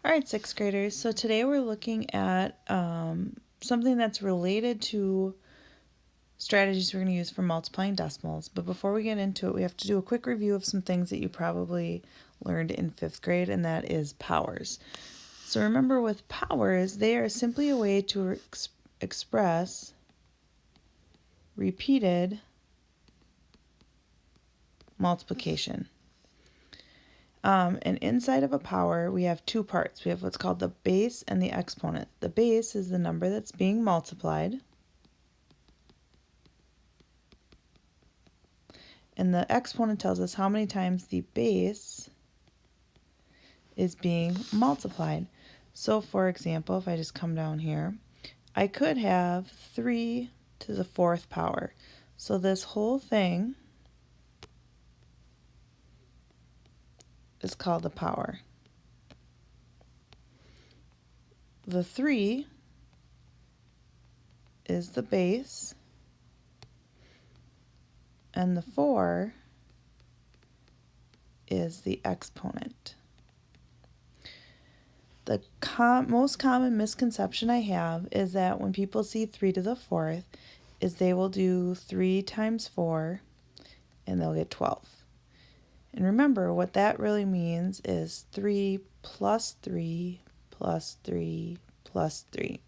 All right, sixth graders. So today we're looking at something that's related to strategies we're going to use for multiplying decimals. But before we get into it, we have to do a quick review of some things that you probably learned in fifth grade, and that is powers. So remember, with powers, they are simply a way to express repeated multiplication. And inside of a power, we have two parts. We have what's called the base and the exponent. The base is the number that's being multiplied, and the exponent tells us how many times the base is being multiplied. So for example, if I just come down here, I could have 3 to the 4th power. So this whole thing is called a power. The 3 is the base, and the 4 is the exponent. The most common misconception I have is that when people see 3 to the 4th, is they will do 3 times 4 and they'll get 12. And remember, what that really means is 3 plus 3 plus 3 plus 3.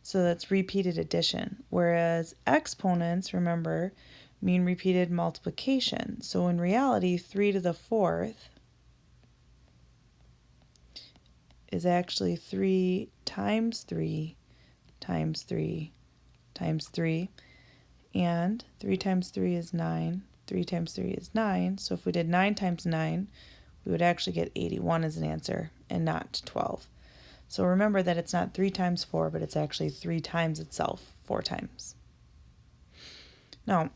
So that's repeated addition. Whereas exponents, remember, mean repeated multiplication. So in reality, 3 to the 4th is actually 3 times 3 times 3 times 3. And 3 times 3 is 9. 3 times 3 is 9. So if we did 9 times 9, we would actually get 81 as an answer and not 12. So remember that it's not 3 times 4, but it's actually 3 times itself, 4 times. Now,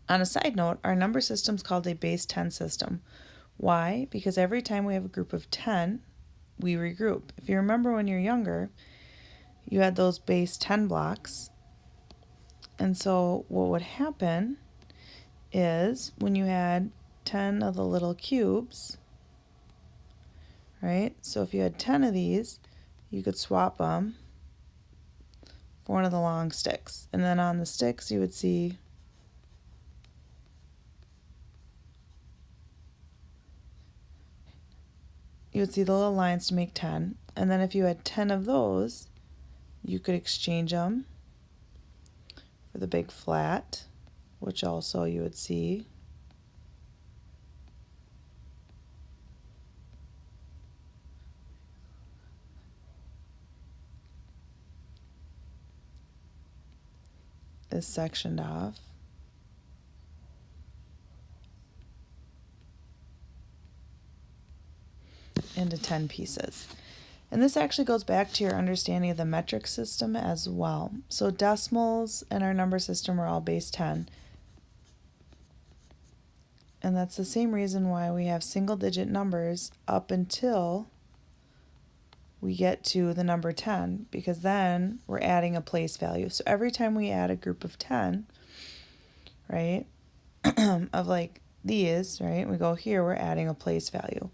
on a side note, our number system is called a base 10 system. Why? Because every time we have a group of 10, we regroup. If you remember when you're younger, you had those base 10 blocks. And so what would happen is when you had 10 of the little cubes, right? So if you had 10 of these, you could swap them for one of the long sticks. And then on the sticks, you would see the little lines to make 10. And then if you had 10 of those, you could exchange them for the big flat, which also you would see is sectioned off. Into 10 pieces. And this actually goes back to your understanding of the metric system as well. So decimals and our number system are all base 10. And that's the same reason why we have single digit numbers up until we get to the number 10, because then we're adding a place value. So every time we add a group of 10, right, of like these, right, we go here, we're adding a place value.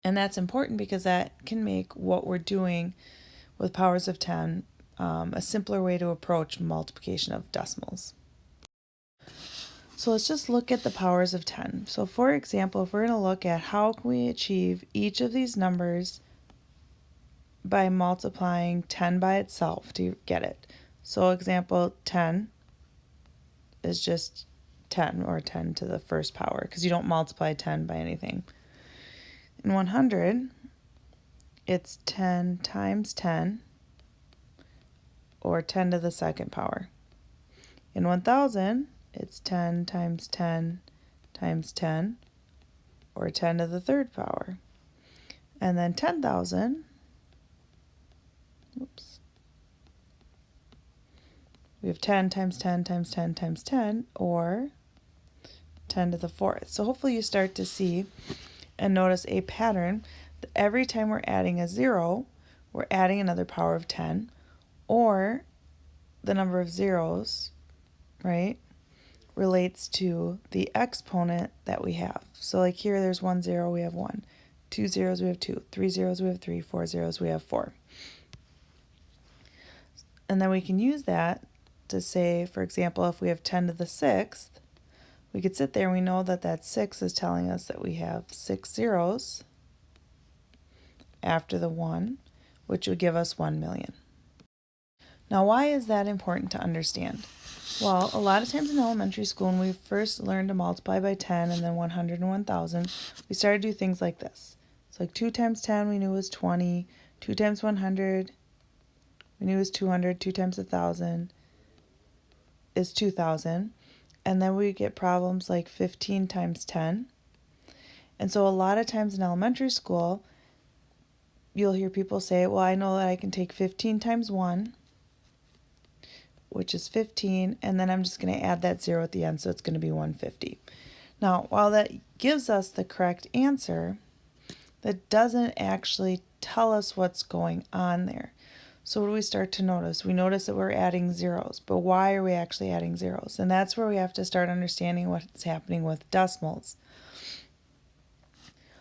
And that's important because that can make what we're doing with powers of 10 a simpler way to approach multiplication of decimals. So let's just look at the powers of 10. So for example, if we're going to look at how can we achieve each of these numbers by multiplying 10 by itself to get it. So example 10 is just 10, or 10 to the first power, because you don't multiply 10 by anything. In 100, it's 10 times 10, or 10 to the second power. In 1000, it's 10 times 10 times 10, or 10 to the third power. And then 10,000, we have 10 times 10 times 10 times 10, or 10 to the fourth. So hopefully you start to see and notice a pattern that every time we're adding a 0, we're adding another power of 10, or the number of zeros, right, relates to the exponent that we have. So like here, there's 1 0, we have 1. 2 zeros, we have 2. 3 zeros, we have 3. 4 zeros, we have 4. And then we can use that to say, for example, if we have 10 to the 6th, we could sit there and we know that that 6 is telling us that we have 6 zeros after the 1, which would give us 1 million. Now, why is that important to understand? Well, a lot of times in elementary school, when we first learned to multiply by 10 and then 100 and 1,000, we started to do things like this. So like 2 times 10 we knew was 20, 2 times 100 we knew was 200, 2 times 1,000 is 2,000. And then we get problems like 15 times 10. And so a lot of times in elementary school, you'll hear people say, well, I know that I can take 15 times 1, which is 15, and then I'm just going to add that 0 at the end, so it's going to be 150. Now, while that gives us the correct answer, that doesn't actually tell us what's going on there. So what do we start to notice? We notice that we're adding zeros, but why are we actually adding zeros? And that's where we have to start understanding what's happening with decimals.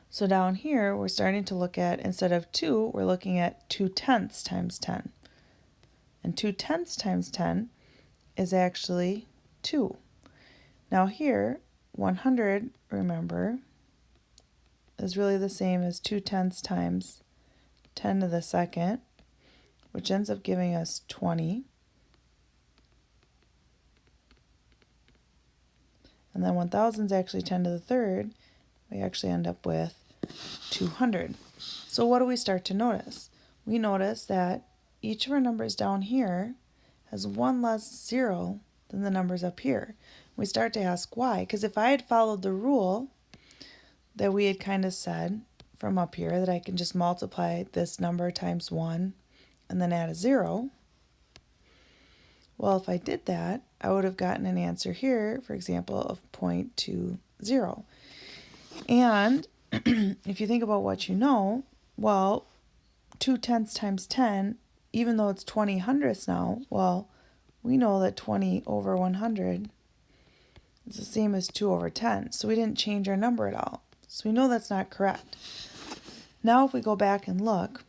So down here, we're starting to look at, instead of 2, we're looking at 2/10 times 10. And 2/10 times 10 is actually 2. Now here, 100, remember, is really the same as 2/10 times 10 to the second, which ends up giving us 20. And then 1,000 is actually 10 to the third. We actually end up with 200. So what do we start to notice? We notice that each of our numbers down here has one less zero than the numbers up here. We start to ask why, because if I had followed the rule that we had kind of said from up here, that I can just multiply this number times 1 and then add a 0, well, if I did that, I would have gotten an answer here, for example, of 0.20. And if you think about what you know, well, 2/10 times 10, even though it's 20 hundredths now, well, we know that 20 over 100 is the same as 2 over 10. So we didn't change our number at all. So we know that's not correct. Now if we go back and look,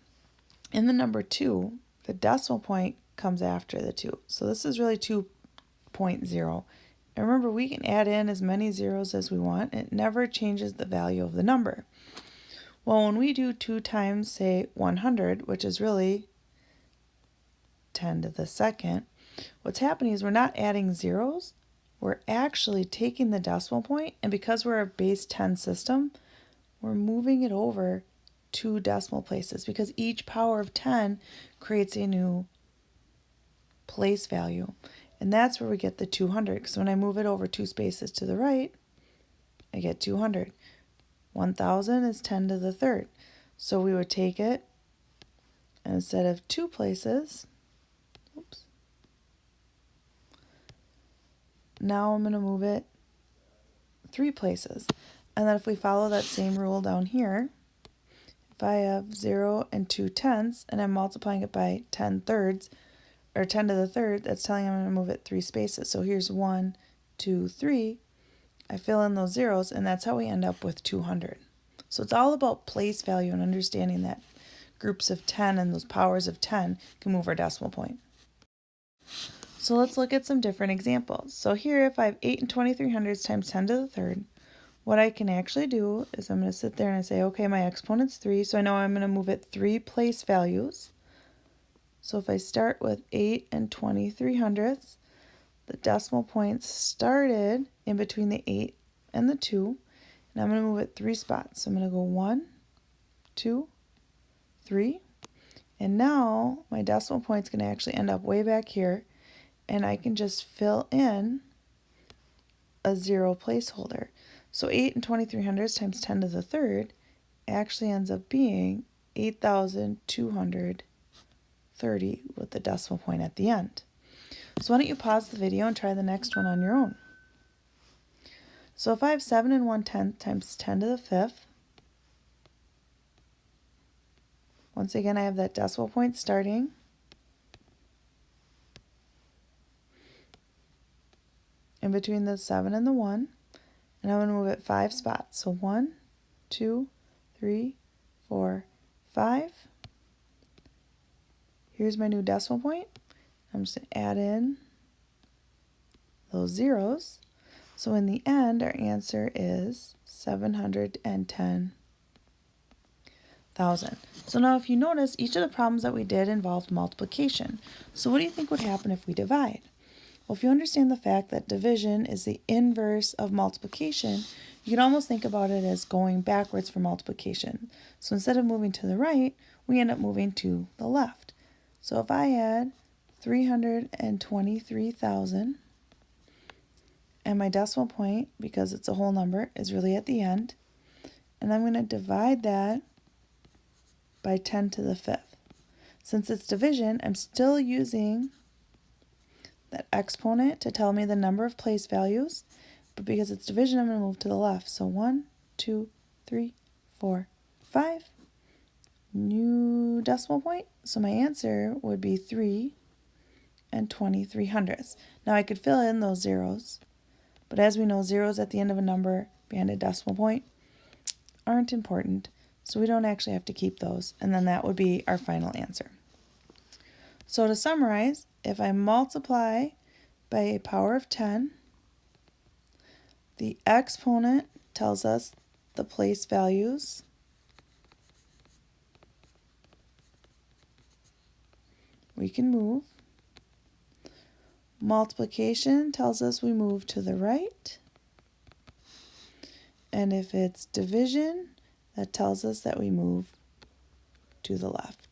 in the number 2, the decimal point comes after the 2. So this is really 2.0. And remember, we can add in as many zeros as we want. It never changes the value of the number. Well, when we do 2 times, say, 100, which is really 10 to the second, what's happening is we're not adding zeros. We're actually taking the decimal point, and because we're a base 10 system, we're moving it over 2 decimal places, because each power of 10 creates a new place value. And that's where we get the 200, because when I move it over 2 spaces to the right, I get 200. 1,000 is 10 to the third. So we would take it, and instead of 2 places, oops, now I'm going to move it 3 places. And then if we follow that same rule down here, if I have 0 and 2/10 and I'm multiplying it by 10/3, or 10 to the third, that's telling I'm going to move it 3 spaces. So here's 1, 2, 3. I fill in those zeros, and that's how we end up with 200. So it's all about place value and understanding that groups of 10 and those powers of 10 can move our decimal point. So let's look at some different examples. So here, if I have 8 and 23/100 times 10 to the third, what I can actually do is I'm going to sit there and I say, okay, my exponent's 3, so I know I'm going to move it 3 place values. So if I start with 8 and 23/100, the decimal point started in between the 8 and the 2, and I'm going to move it 3 spots. So I'm going to go 1, 2, 3, and now my decimal point is going to actually end up way back here, and I can just fill in a 0 placeholder. So 8 and 23/100 times 10 to the third actually ends up being 8,230 with the decimal point at the end. So why don't you pause the video and try the next one on your own. So if I have 7 and 1/10 times 10 to the fifth, once again I have that decimal point starting. In between the 7 and the 1, and I'm going to move it 5 spots. So 1, 2, 3, 4, 5. Here's my new decimal point. I'm just going to add in those zeros. So in the end, our answer is 710,000. So now if you notice, each of the problems that we did involved multiplication. So what do you think would happen if we divide? Well, if you understand the fact that division is the inverse of multiplication, you can almost think about it as going backwards for multiplication. So instead of moving to the right, we end up moving to the left. So if I add 323,000, and my decimal point, because it's a whole number, is really at the end, and I'm going to divide that by 10 to the 5th. Since it's division, I'm still using that exponent to tell me the number of place values, but because it's division, I'm going to move to the left. So 1, 2, 3, 4, 5. New decimal point. So my answer would be 3 and 23/100ths. Now I could fill in those zeros, but as we know, zeros at the end of a number behind a decimal point aren't important, so we don't actually have to keep those, and then that would be our final answer. So to summarize, if I multiply by a power of 10, the exponent tells us the place values, we can move. Multiplication tells us we move to the right. And if it's division, that tells us that we move to the left.